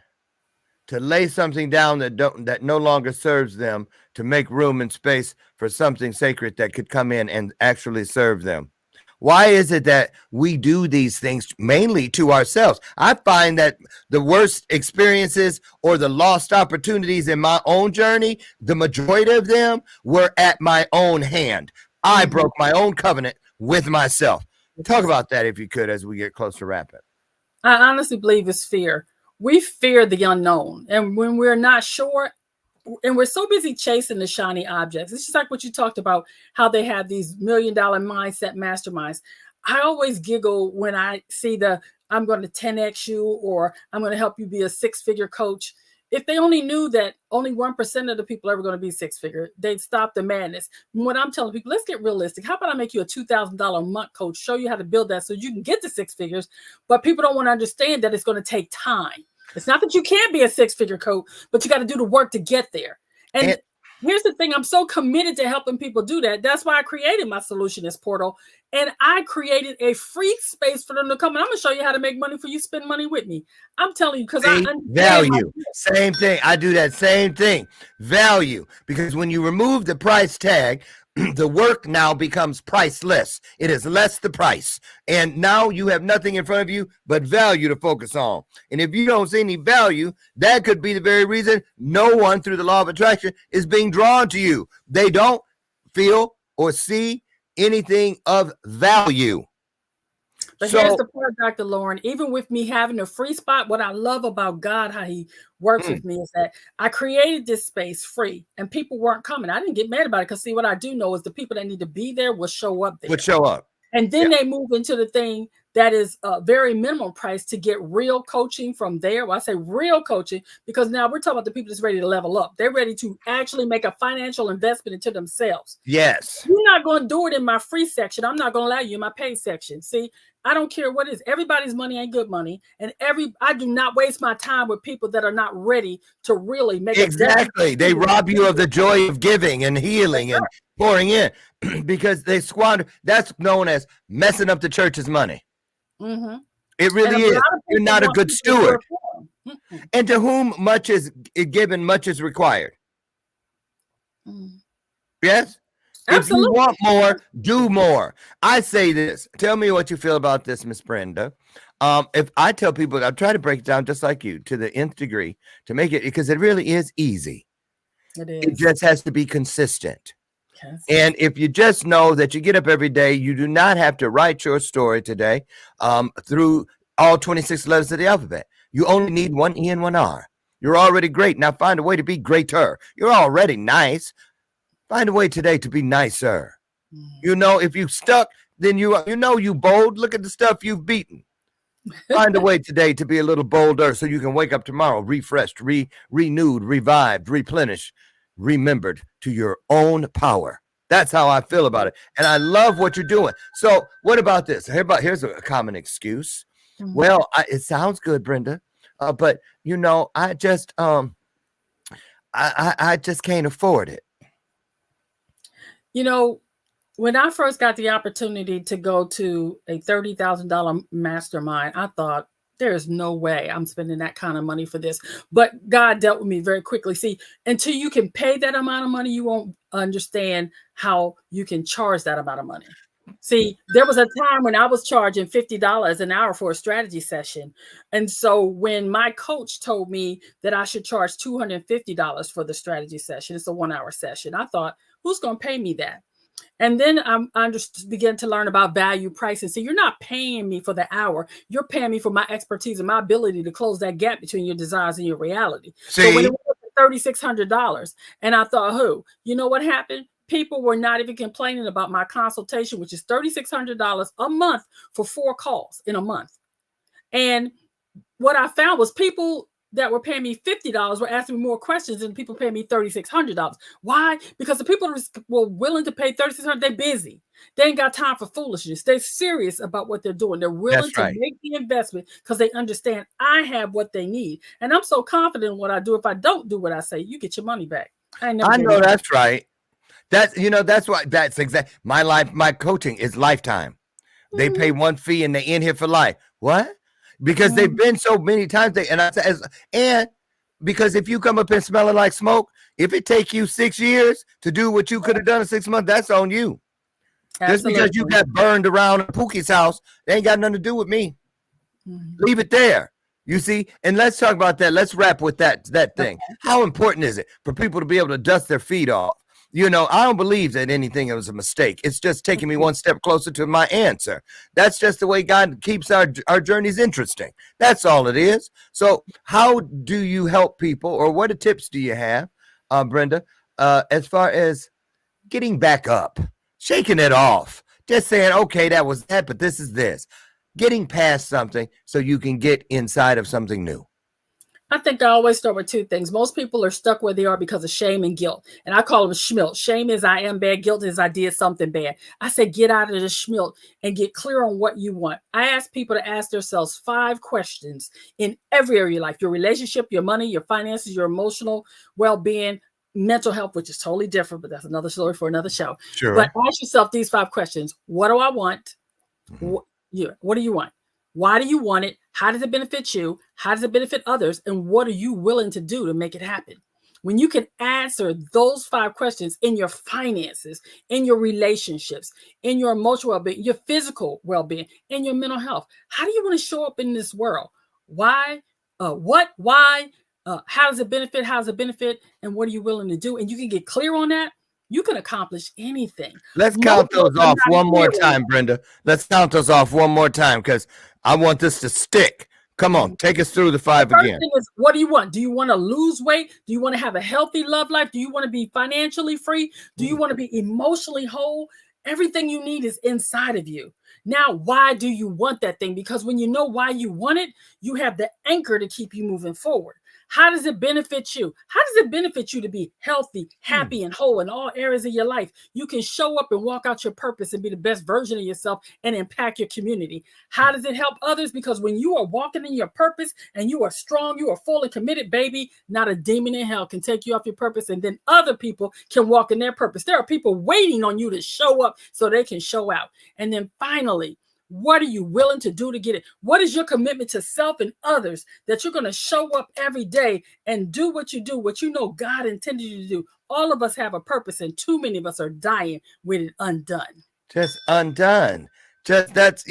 to lay something down that no longer serves them, to make room and space for something sacred that could come in and actually serve them? Why is it that we do these things mainly to ourselves? I find that the worst experiences or the lost opportunities in my own journey, the majority of them were at my own hand. I broke my own covenant with myself. Talk about that if you could as we get close to wrapping. I honestly believe it's fear. We fear the unknown. And when we're not sure, and we're so busy chasing the shiny objects, it's just like what you talked about, how they have these $1 million mindset masterminds. I always giggle when I see I'm going to 10X you, or I'm going to help you be a 6-figure coach. If they only knew that only 1% of the people are ever going to be 6-figure, they'd stop the madness. When I'm telling people, let's get realistic. How about I make you a $2,000 a month coach, show you how to build that so you can get to 6 figures, but people don't want to understand that it's going to take time. It's not that you can't be a 6-figure coach, but you got to do the work to get there. And here's the thing. I'm so committed to helping people do that. That's why I created my Solutionist Portal. And I created a free space for them to come. And I'm going to show you how to make money for you, spend money with me. I'm telling you, because I value. Same thing. I do that same thing. Value. Because when you remove the price tag, the work now becomes priceless. It is less the price. And now you have nothing in front of you but value to focus on. And if you don't see any value, that could be the very reason no one through the law of attraction is being drawn to you. They don't feel or see anything of value. But here's the part, Dr. Loren, even with me having a free spot, what I love about God, how he works with me, is that I created this space free and people weren't coming. I didn't get mad about it, because see, what I do know is the people that need to be there will show up there. And then they move into the thing that is a very minimum price to get real coaching from there. Well, I say real coaching because now we're talking about the people that's ready to level up. They're ready to actually make a financial investment into themselves. Yes. You're not going to do it in my free section. I'm not going to allow you in my paid section. See, I don't care what it is. Everybody's money ain't good money. And I do not waste my time with people that are not ready to really make exactly. They rob you of the joy of giving and healing and pouring in because they squander. That's known as messing up the church's money. It really is. You're not a good steward. And to whom much is given, much is required. Yes? Absolutely. If you want more, do more. I say this. Tell me what you feel about this, Miss Brenda. If I tell people, I try to break it down just like you to the nth degree to make it, because it really is easy. It is. It just has to be consistent. Yes. And if you just know that you get up every day, you do not have to write your story today through all 26 letters of the alphabet. You only need one E and one R. You're already great. Now find a way to be greater. You're already nice. Find a way today to be nicer. You know, if you stuck, then you bold. Look at the stuff you've beaten. Find a way today to be a little bolder so you can wake up tomorrow refreshed, renewed, revived, replenished, remembered to your own power. That's how I feel about it. And I love what you're doing. So what about this? Here's a common excuse. Well, it sounds good, Brenda, but I just I just can't afford it. When I first got the opportunity to go to a $30,000 mastermind, I thought, there's no way I'm spending that kind of money for this. But God dealt with me very quickly. See, until you can pay that amount of money, you won't understand how you can charge that amount of money. See, there was a time when I was charging $50 an hour for a strategy session. And so when my coach told me that I should charge $250 for the strategy session, it's a 1-hour session, I thought, who's going to pay me that? And then I just began to learn about value pricing. So you're not paying me for the hour. You're paying me for my expertise and my ability to close that gap between your desires and your reality. See? So when it was $3,600. And I thought, you know what happened? People were not even complaining about my consultation, which is $3,600 a month for 4 calls in a month. And what I found was people that were paying me $50 were asking me more questions than people paying me $3,600. Why? Because the people that were willing to pay $3,600, they're busy. They ain't got time for foolishness. They're serious about what they're doing. They're willing to make the investment because they understand I have what they need. And I'm so confident in what I do. If I don't do what I say, you get your money back. I know that's right. That's why that's exactly my life. My coaching is lifetime. They pay one fee and they in here for life. What? Because they've been so many times. And because if you come up and smelling like smoke, if it take you 6 years to do what you could have done in 6 months, that's on you. Absolutely. Just because you got burned around Pookie's house, they ain't got nothing to do with me. Leave it there. You see, and let's talk about that. Let's wrap with that thing. How important is it for people to be able to dust their feet off? I don't believe that anything was a mistake. It's just taking me one step closer to my answer. That's just the way God keeps our journeys interesting. That's all it is. So how do you help people, or what tips do you have, Brenda, as far as getting back up, shaking it off, just saying, okay, that was that, but this is this, getting past something so you can get inside of something new? I think I always start with 2 things. Most people are stuck where they are because of shame and guilt. And I call them schmilt. Shame is I am bad. Guilt is I did something bad. I say get out of the schmilt and get clear on what you want. I ask people to ask themselves 5 questions in every area of your life: your relationship, your money, your finances, your emotional well-being, mental health, which is totally different, but that's another story for another show. Sure. But ask yourself these 5 questions. What do I want? What do you want? Why do you want it? How does it benefit you? How does it benefit others? And what are you willing to do to make it happen? When you can answer those 5 questions in your finances, in your relationships, in your emotional well-being, your physical well-being, in your mental health, how do you want to show up in this world? Why? What? Why? How does it benefit? How does it benefit? And what are you willing to do? And you can get clear on that. You can accomplish anything. Let's count those off one more time, Brenda. Let's count those off one more time, because I want this to stick. Come on, take us through the 5 again. First thing is, what do you want? Do you want to lose weight? Do you want to have a healthy love life? Do you want to be financially free? Do you want to be emotionally whole? Everything you need is inside of you. Now, why do you want that thing? Because when you know why you want it, you have the anchor to keep you moving forward. How does it benefit you? How does it benefit you to be healthy, happy, and whole in all areas of your life? You can show up and walk out your purpose and be the best version of yourself and impact your community. How does it help others? Because when you are walking in your purpose and you are strong, you are fully committed, baby, not a demon in hell can take you off your purpose, and then other people can walk in their purpose. There are people waiting on you to show up so they can show out. And then finally, what are you willing to do to get it? What is your commitment to self and others that you're going to show up every day and do what you do, what you know God intended you to do? All of us have a purpose, and too many of us are dying with it undone. Just undone. Just that's,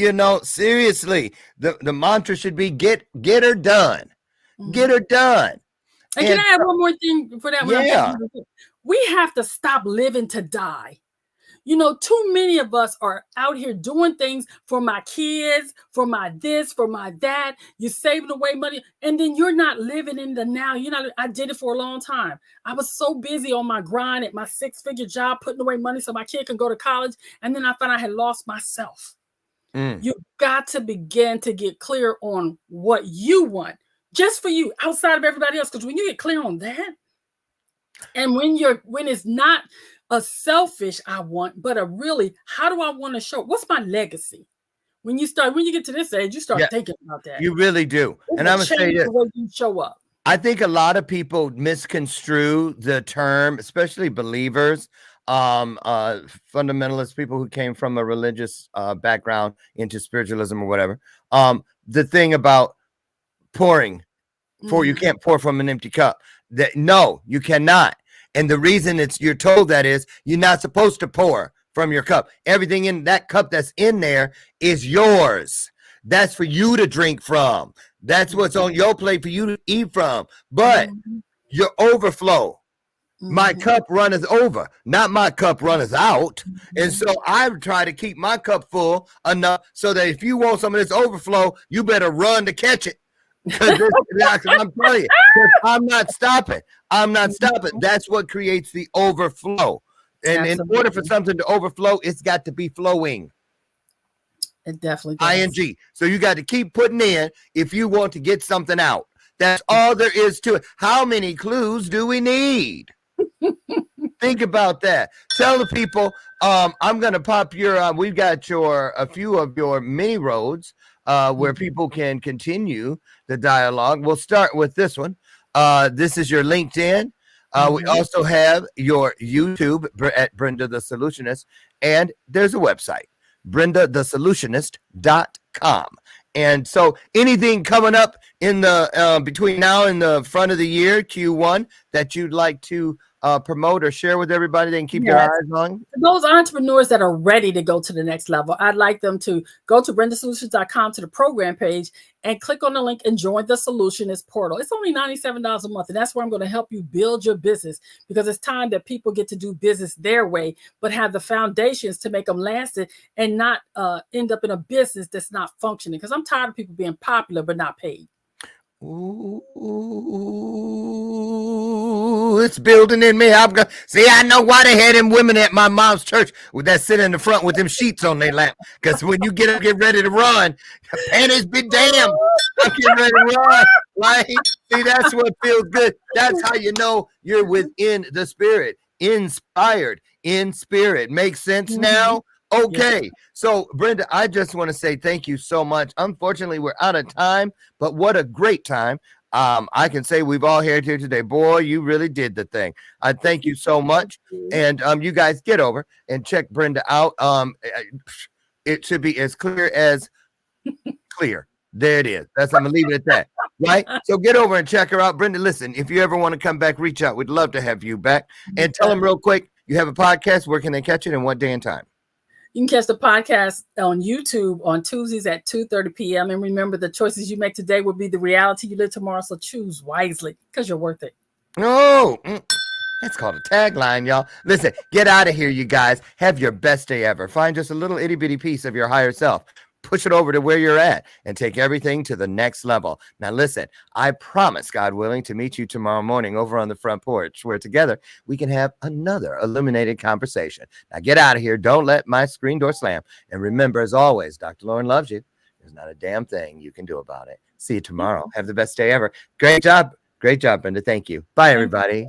seriously, the mantra should be get her done. Get her done. And can I add one more thing for that? Yeah. We have to stop living to die. Too many of us are out here doing things for my kids, for my this, for my that. You're saving away money, and then you're not living in the now. I did it for a long time. I was so busy on my grind at my 6-figure job, putting away money so my kid can go to college, and then I found I had lost myself. You've got to begin to get clear on what you want, just for you, outside of everybody else. Because when you get clear on that, and when it's not a selfish I want, but a really, how do I want to show? What's my legacy? When you get to this age, you start thinking about that. You really do. And I'm going to say this. The way you show up. I think a lot of people misconstrue the term, especially believers, fundamentalists, people who came from a religious background into spiritualism or whatever. The thing about pouring, you can't pour from an empty cup. No, you cannot. And the reason you're told that is you're not supposed to pour from your cup. Everything in that cup that's in there is yours. That's for you to drink from. That's what's on your plate for you to eat from. But your overflow, my cup runneth over, not my cup runneth out. And so I try to keep my cup full enough so that if you want some of this overflow, you better run to catch it. Because I'm telling you, I'm not stopping. I'm not stopping. That's what creates the overflow. And Absolutely. in order for something to overflow, it's got to be flowing. It definitely does. ING. So you got to keep putting in if you want to get something out. That's all there is to it. How many clues do we need? Think about that. Tell the people, I'm going to pop your, we've got a few of your mini roads where people can continue the dialogue. We'll start with this one. This is your LinkedIn. We also have your YouTube at Brenda the Solutionist, and there's a website, BrendaTheSolutionist.com. And so anything coming up in the between now and the front of the year, Q1, that you'd like to promote or share with everybody, they can keep their eyes on? Those entrepreneurs that are ready to go to the next level, I'd like them to go to BrendaSolutions.com to the program page and click on the link and join the Solutionist portal. It's only $97 a month, and that's where I'm going to help you build your business, because it's time that people get to do business their way, but have the foundations to make them lasting and not end up in a business that's not functioning. Because I'm tired of people being popular but not paid. Ooh, it's building in me. See, I know why they had them women at my mom's church that sit in the front with them sheets on their lap. Because when you get ready to run, panties be damned. I get ready to run. Right? See, that's what feels good. That's how you know you're within the spirit. Inspired in spirit. Makes sense now? Okay, so Brenda, I just want to say thank you so much. Unfortunately, we're out of time, but what a great time. I can say we've all here today. Boy, you really did the thing. I thank you so much. And you guys get over and check Brenda out. It should be as clear as clear. There it is. I'm gonna leave it at that. Right? So get over and check her out. Brenda, listen, if you ever want to come back, reach out. We'd love to have you back. And tell them real quick, you have a podcast. Where can they catch it and what day and time? You can catch the podcast on YouTube on Tuesdays at 2:30 p.m. And remember, the choices you make today will be the reality you live tomorrow. So choose wisely, because you're worth it. Oh, that's called a tagline, y'all. Listen, get out of here, you guys. Have your best day ever. Find just a little itty bitty piece of your higher self. Push it over to where you're at and take everything to the next level. Now, listen, I promise, God willing, to meet you tomorrow morning over on the front porch, where together we can have another illuminated conversation. Now, get out of here. Don't let my screen door slam. And remember, as always, Dr. Loren loves you. There's not a damn thing you can do about it. See you tomorrow. Have the best day ever. Great job. Great job, Brenda. Thank you. Bye, everybody.